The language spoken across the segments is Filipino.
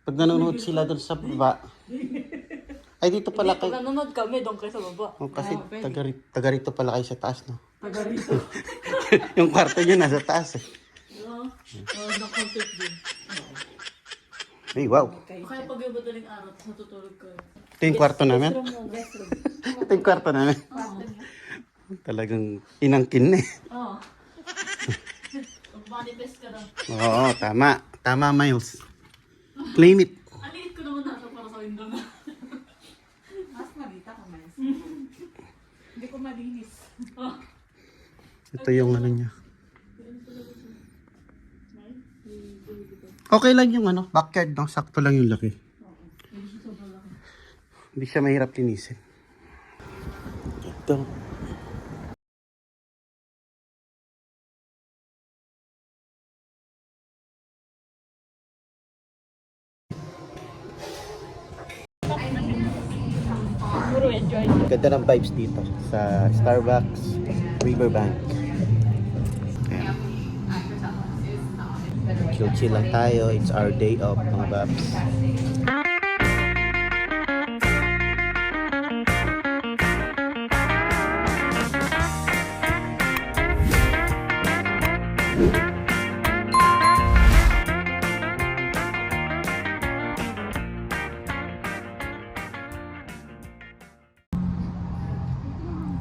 Pag nanonood sila doon sa baba. Ay, dito pala Pag kayo. nanonood kami, doon kayo sa baba. Oh, kasi taga rito pala kayo sa taas, no? Taga rito. Yung kwarto nyo nasa taas, eh. Oo. Na-concept din. Ay, wow. Kaya pag yung madaling araw, tapos natutulog kayo. Ito yung kwarto namin. Best room. Ito yung kwarto namin. Talagang inangkin na, eh. Oo. Mag-manifest ka daw. Oo, tama. Tama, Miles. Claim it. Ang liit ko naman nato para sa window na. Mas malita ko, Miles. Hindi ko malinis. Ito yung ano niya. Okay lang yung ano, backyard, no? Sakto lang yung laki. Hindi siya mahirap linisin. Ito. Puro enjoy. Ganda ng vibes dito sa Starbucks Riverbank. Ayan. Chill lang tayo. It's our day off, mga babs.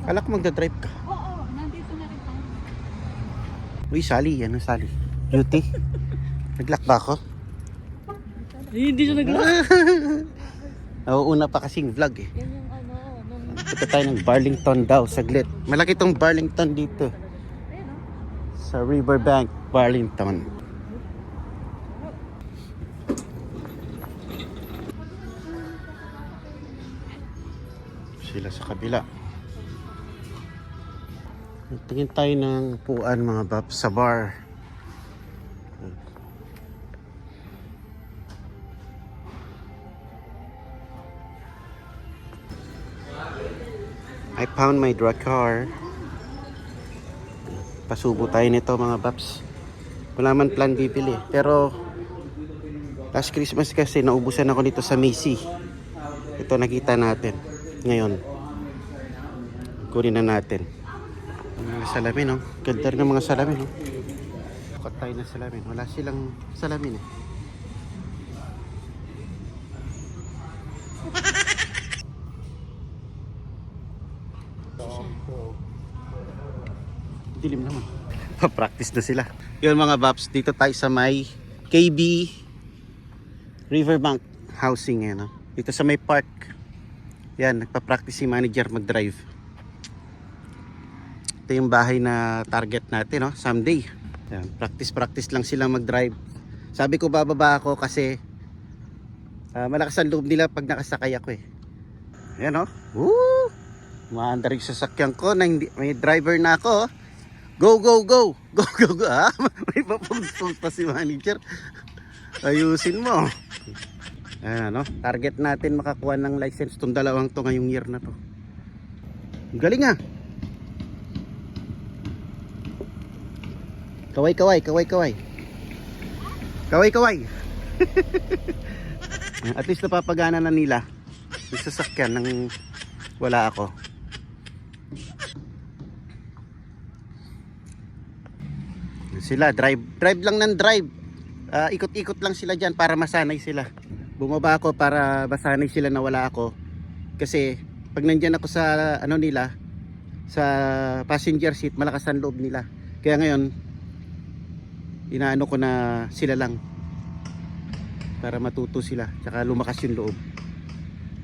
Kala ko magdadrive ka. Oo, nandito na rin tayo. Uy, Sally. Ano, Sally? Beauty? Nag-lock ba ako? Hindi siya nag-lock. Nauuna pa kasing vlog, eh. Yan yung ano, nung... Punta tayo ng Burlington daw, saglit. Malaki tong Burlington dito. Sa Riverbank, Burlington. Sila sa kabila. Tingin tayo ng upuan, mga bab, sa bar. I found my dracar. Pasubo tayo nito, mga babs. Wala man plan bibili. Pero last Christmas kasi naubusan ako nito sa Macy. Ito nakita natin. Ngayon kunin na natin. Mga salamin, oh. Ganda rin ng mga salamin, oh. Bukat tayo na salamin. Wala silang salamin, eh. Dilim naman. Pa-practice na sila. Yun, mga babs, dito tayo sa may KB Riverbank Housing, no? Dito sa may park. Yan, nagpa-practice si manager mag-drive. Ito yung bahay na target natin, no? Someday. Yan, practice lang sila mag-drive. Sabi ko bababa ako kasi malakas ang loob nila pag nakasakay ako, eh. Yan, no? Woo! Maanda rin sasakyan ko na hindi, may driver na ako, oh. Go, go, go! Go, go, go! Ah, may papagpag pa si manager. Ayusin mo. Ayan, no? Target natin makakuha ng license itong dalawang to ngayong year na to. Galing, ah! Kaway, kaway, kaway, kaway. Kaway, kaway. At least napapagana na nila yung sasakyan nang wala ako. Sila drive lang ng drive. Ikot-ikot lang sila diyan para masanay sila. Bumaba ako para masanay sila na wala ako. Kasi pag nandiyan ako sa ano nila, sa passenger seat, malakas ang loob nila. Kaya ngayon inaano ko na sila lang para matuto sila, tsaka lumakas yung loob.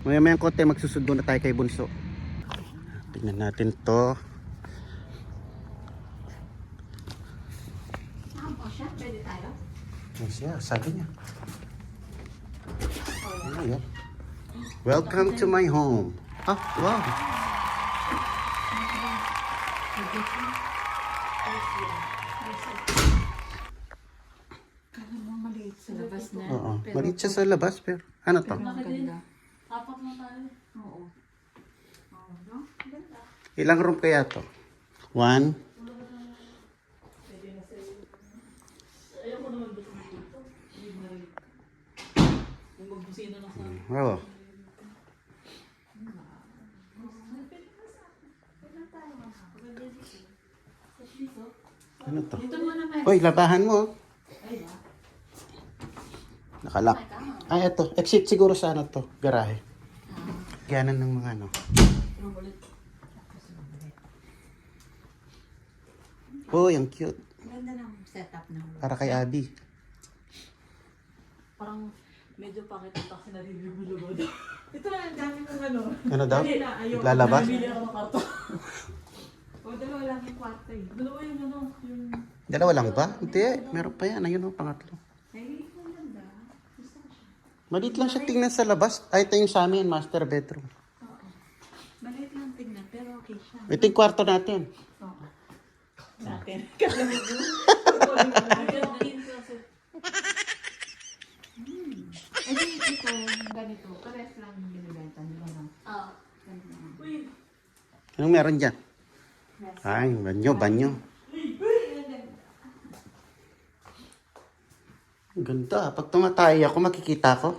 Maya-mayang konti magsusundo na tayo kay Bunso. Tingnan natin to. Pwede tayo? Yes, yeah, sabi niya. Ano yan? Welcome to my home. Ah, wow. Kala mo maliit sa labas na. Oo, maliit siya sa labas, pero ano to? Ang ganda. Apat na tayo. Oo. Oo, no? Ganda. Ilang room kaya to? 1. Yung magbusina na sa... Oo. Ano to? Dito mo naman. Uy, labahan mo. Ay, ba? Nakalak. Ay, ito. Exit siguro sa ano to. Garahe. Ganan ng mga ano. Uy, ang cute. Ganda ng setup ng room. Para kay Abby. Parang medyo pangit ang taxi na rin Ito na, ang dami mong ano. Ano daw? Ayun na, ayoko. Lalabas? Bili ako ng karton. O, dalawa lang yung kwarto eh. Dalawa yung ano, yung... Dalawa lang ba? Hindi. Meron pa yan. Ayun o, pangatlo. Ay, ang ganda. Gusto ko siya. Maliit lang siya tingnan sa labas. Ay, ito yung sa amin, master bedroom. Oo. Maliit lang tignan, pero okay siya. Ito yung kwarto natin. Oo. Natin. Kala mo doon. Eh di, ito, ganito. Pares lang yung binibenta nila. No? Ah. Ganito. Uy! Anong meron dyan? Ay, banyo. Ang ganda. Pag tumatay ako, makikita ko.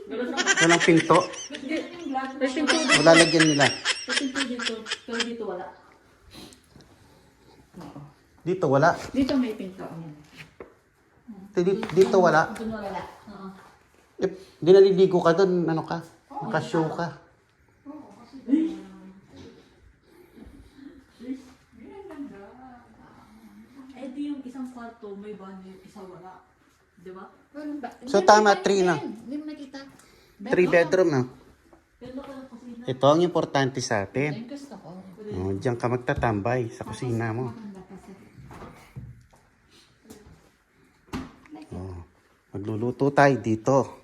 Walang pinto. May pinto dito. Wala lagyan nila. May pinto dito. Pero dito wala. Oo. Dito wala. Dito may pinto. Ayan. Dito wala. Doon wala. Oo. Eh, di naliligo ka doon. Ano ka? Nakashow ka. Eh di yung isang kwarto, may banyo, isa wala. Di ba? So, tama, 3 na. Hindi mo nakita. 3 bedroom na. Pero ka ng kusina. Ito ang importante sa atin. Yung gusto ko. Oh, diyan ka magtatambay sa kusina mo. Maganda kasi. Oh, magluluto tayo dito.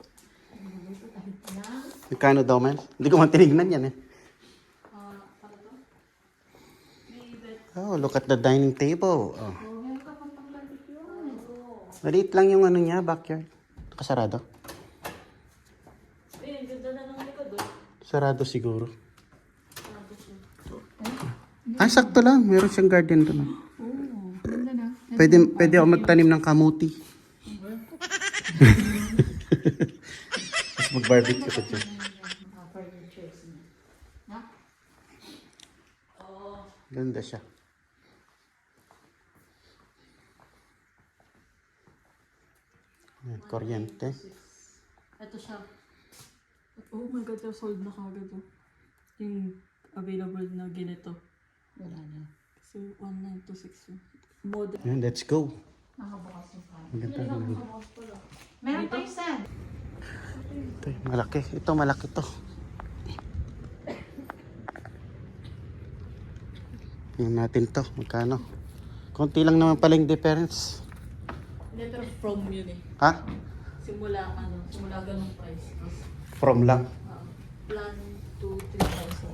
Magkano daw man? Hindi ko man tinignan yan eh. Para to? May bed. Oh, look at the dining table. Oh. Oh, meron ka pang pang-barbecue. Maliit lang yung ano niya, backyard. Kasarado? Eh, ang ganda na ng likod oh. Sarado siguro. Sarado siya. Ah, sakto lang. Meron siyang garden doon. Oh. Oo, ganda na. Pwede ako magtanim ng kamuti. Tapos mag-barbecue ka dyan. Furnitures na. Na? Oo. Ganda siya. Ayan, kuryente. Ito siya. Oh my God, sold na kagad oh. Yung available na ganito. Wala na. Kasi 1926 yun. Model. Ayan, let's go. Nakabukas yung kwarto. Ang ganda naman. Meron pa isa. Ito, malaki. Ito, malaki to. Tingnan natin to. Magkano? Konti lang naman pala yung difference. Hindi, pero from yun eh. Ha? Simula ganung price. Tapos, From lang. plan to 3,000.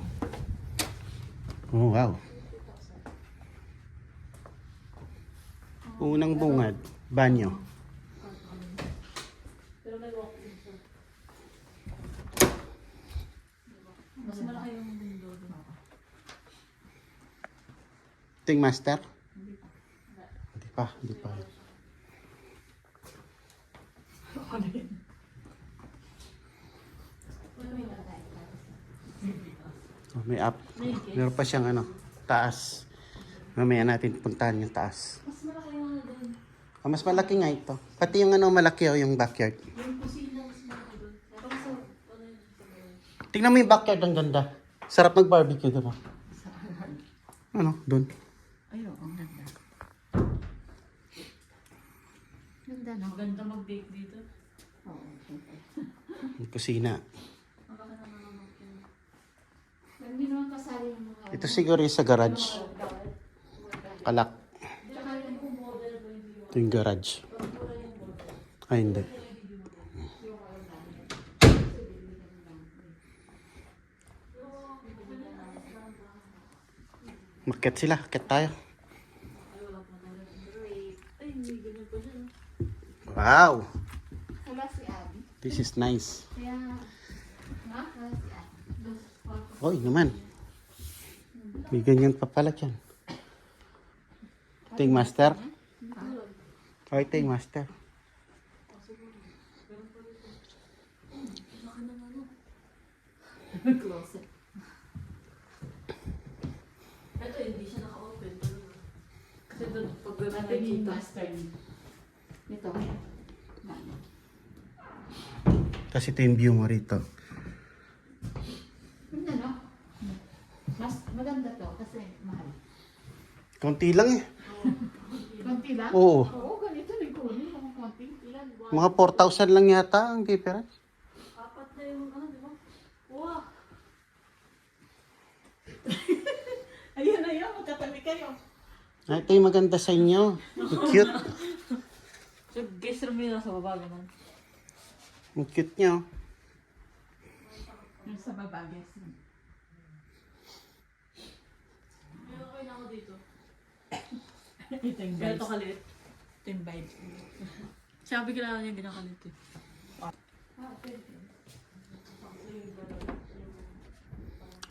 Oh, wow. Unang bungad, banyo. Pero may walk-in siya. Mas malaki yung window doon. Ito yung master? Hindi pa. Oh, may up. Meron pa siyang ano, taas. Mamaya natin puntahan yung taas. Mas malaki yung ano doon. Ah, mas malaki nga ito. Pati yung ano, malaki oh, yung backyard. Yung kusina mas malaki doon. Pero sa, ano yun, sa mga- Tingnan mo yung backyard, ang ganda. Sarap mag-barbecue, diba? Ano, doon. Ay, oo, ang ganda. Ganda, no? Maganda mag-bake dito. Oo, okay. Yung kusina. Malaki naman ang mag-bake. Hindi naman kasali yung mga... Ito siguro yung sa garage. Kalak. Ito yung garage. Ay, hindi. Market sila. Market tayo. Ay, hindi ganyan pa siya. Wow! Wala si Abby. This is nice. Kaya... Ha? Wala si Abby. Hoy, naman. May ganyan pa pala dyan. Ito yung master. Oh, ito yung master. Closet. Ito, hindi siya naka-open. Kasi doon, pag gano'n Natin yung nakikita. master nito. Kasi ito yung view mo rito. Ano, no? Mas maganda to kasi mahal. Konti lang eh. Konti lang? Oo. Oo, ganito rin kunin. Mga konti. Ilan? Mga 4,000 lang yata ang difference. Apat na yung ano, di ba? Wow! Ayun, ayun. Magkatabi kayo. Ah, ito yung maganda sa inyo. Ang cute. So, guest room yun nasa baba, ganun. Ang cute niya. Oh. Yung sa baba, guys. Pero okay na ako dito. Ito yung Kaya vibes. ito kalit. Ito yung vibes. Sabi kailangan niya ginakalit eh.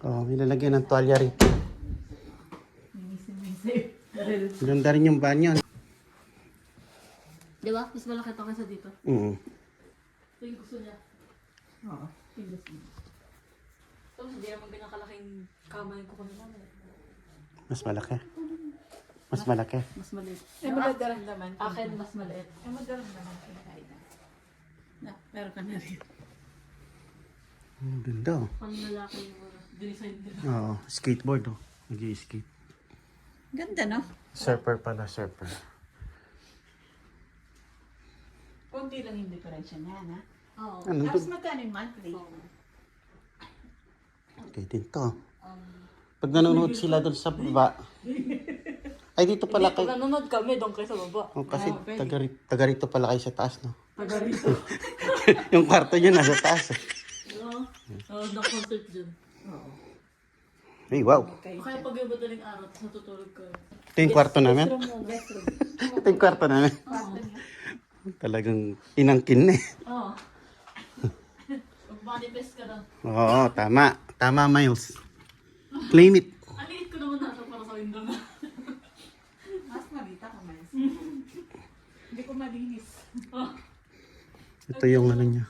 Oh, may lalagyan ng tuwalya rito. Minisip. Ganda rin yung banyo. Di ba? Mas malaki ito kaysa dito. Ito yung gusto niya. Oo. Tingnan mo. Tapos hindi naman pinakalaking kama yung kukunin namin. Mas malaki. Mas malaki. Mas maliit. Eh, magdaramdaman. Akin mas maliit. Eh, magdaramdaman. Kinakain na. Meron ka na rin. Ang ganda oh. Pang lalaki yung design nila. Oo, skateboard oh. Nag-i-skate. Ganda, no? Surfer pala, surfer. Konti lang yung diferensya niya, ha? Oo. Ano Tapos to? magkano yung monthly? Okay din to. Pag nanonood sila doon sa baba. Ay, dito pala Pag kayo. nanonood kami, doon kayo sa baba. Oh, kasi pwede. taga rito pala kayo sa taas, no? Taga rito. Yung kwarto nyo nasa taas. Eh. Oo. Oo, na-concert dyan. Oo. Hey, wow. Okay. Kaya pag yung madaling araw, tapos natutulog ka. Ito yung kwarto namin. Guest room mo. Best room. Ito yung kwarto namin. Kwarto niya. Talagang inangkin na eh. Oo. Mag-manifest ka na. Oo, tama. Tama, Miles. Claim it. Ang liit ko naman nasa para sa window na. Mas malita ko, mais. Hindi ko malinis. Oh. Ito yung ano niya.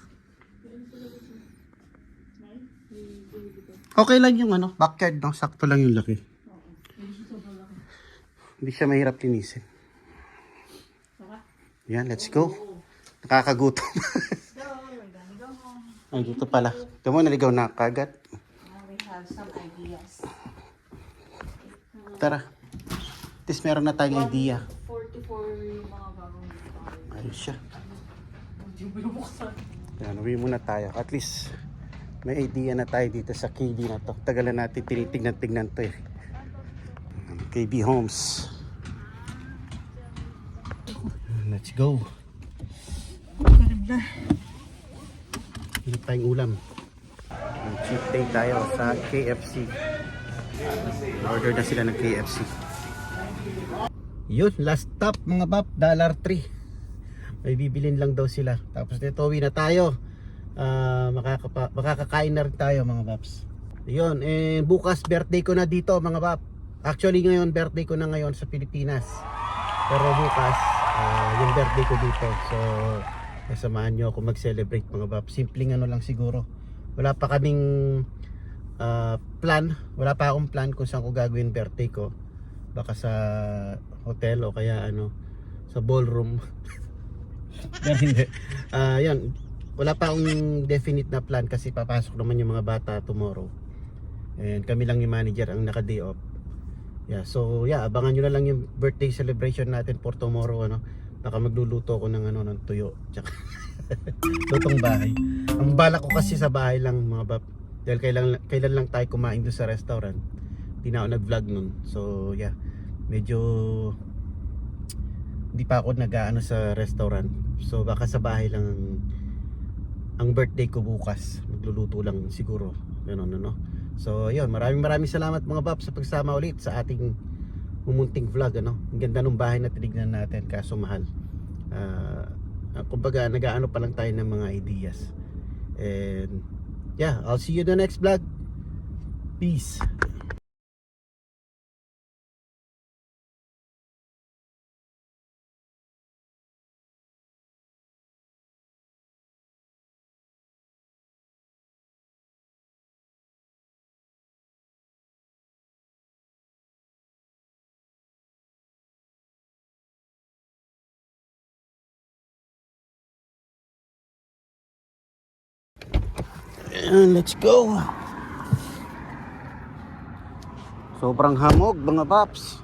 Okay lang yung ano, backyard, no? Sakto lang yung laki. Hindi siya sobrang laki. Hindi siya mahirap linisin. Saka? Yan, let's go. Nakakagutom. Go, we're gonna go home. Ay, dito pala. Ito mo, naligaw na kagad. Now we have some ideas. Tara. At least meron na tayong idea. 44 yung mga bagong bahay. Ayos siya. Hindi mo binubuksan. Yan, uwi muna tayo. At least, may idea na tayo dito sa KB na to. Tagalan natin tinitignan-tignan to eh. KB Homes. Let's go. Maganda. Hindi tayong ulam. Cheat day tayo sa KFC. Order na sila ng KFC. Yun, last stop mga bab, $3. May bibilin lang daw sila. Tapos dito uwi na tayo. Makakakain na rin tayo mga babs. Yun, bukas birthday ko na dito mga bab. Actually ngayon birthday ko na ngayon sa Pilipinas. Pero bukas yung birthday ko dito. So samahan nyo ako mag-celebrate mga bab. Simpleng ano lang siguro. Wala pa kaming plan. Wala pa akong plan kung saan ko gagawin birthday ko. Baka sa hotel o kaya ano sa ballroom. Pero hindi. Yan. Wala pa akong definite na plan kasi papasok naman yung mga bata tomorrow. And kami lang yung manager ang naka-day off. Yeah, so yeah, abangan nyo na lang yung birthday celebration natin for tomorrow ano. Baka magluluto ko ng ano ng tuyo. Tsaka lutong bahay. Ang balak ko kasi sa bahay lang mga bab. Dahil kailan lang tayo kumain doon sa restaurant. Hindi na ako nag-vlog nun. So yeah, medyo hindi pa ako nag-aano sa restaurant. So baka sa bahay lang ang birthday ko bukas. Magluluto lang siguro. Ganun ano. So yun, maraming salamat mga bab sa pagsama ulit sa ating mumunting vlog ano. Ang ganda ng bahay na tinignan natin kaso mahal. Kumbaga nag-aano pa lang tayo ng mga ideas. And yeah, I'll see you in the next vlog. Peace. And let's go. Sobrang hamog mga paps.